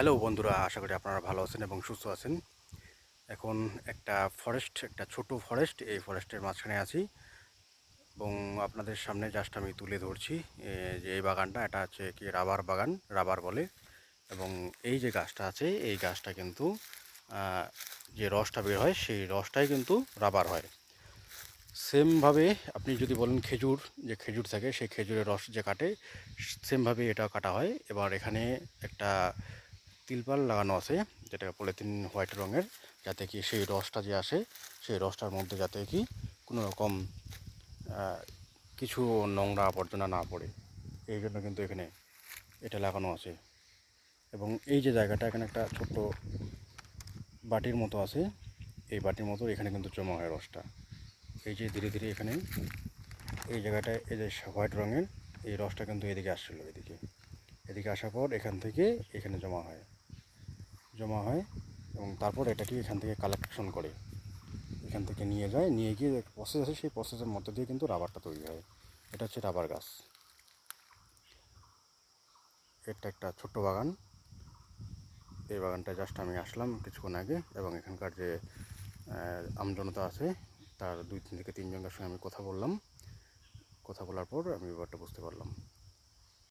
Hello বন্ধুরা, আশা করি আপনারা ভালো আছেন এবং সুস্থ আছেন। এখন একটা ছোট ফরেস্ট, এই ফরেস্টের মাঝখানে আছি এবং আপনাদের সামনে জাস্ট আমি তুলে ধরছি যে এই বাগানটা, এটা হচ্ছে কি রাবার বাগান, রাবার বলে। এবং এই যে গাছটা আছে, এই গাছটা কিন্তু যে রসটা বের হয় সেই রসটাই কিন্তু রাবার হয়। সেমভাবে আপনি যদি বলেন খেজুর, যে খেজুর থাকে সেই খেজুরের রস যে কাটে, সেমভাবে এটা কাটা হয়। এবার এখানে একটা তিলপাল লাগানো আছে, যেটা পলিথিন হোয়াইট রঙের, যাতে কি সেই রসটা যে আসে সেই রসটার মধ্যে যাতে কি কোনো রকম কিছু নোংরা আবর্জনা না পড়ে, এই জন্য কিন্তু এখানে এটা লাগানো আছে। এবং এই যে জায়গাটা, এখানে একটা ছোট্ট বাটির মতো আছে, এই বাটির মতো এখানে কিন্তু জমা হয় রসটা। এই যে ধীরে ধীরে এখানে এই জায়গাটায় এই যে হোয়াইট রঙের এই রসটা কিন্তু এদিকে আসছিলো, এদিকে এদিকে আসার পর এখান থেকে এখানে জমা হয় এবং তারপর এটাকে এখান থেকে কালেকশন করে এখান থেকে নিয়ে যায়, নিয়ে গিয়ে একটা প্রসেস আছে, সেই প্রসেসের মধ্যে দিয়ে কিন্তু রাবারটা তৈরি হয়। এটা হচ্ছে রাবার গাছ। এটা একটা ছোট্ট বাগান। এই বাগানটা জাস্ট আমি আসলাম কিছুক্ষণ আগে এবং এখানকার যে আমজনতা আছে তার 2 থেকে 3 জনের সঙ্গে আমি কথা বললাম। কথা বলার পর আমি ব্যাপারটা বুঝতে পারলাম।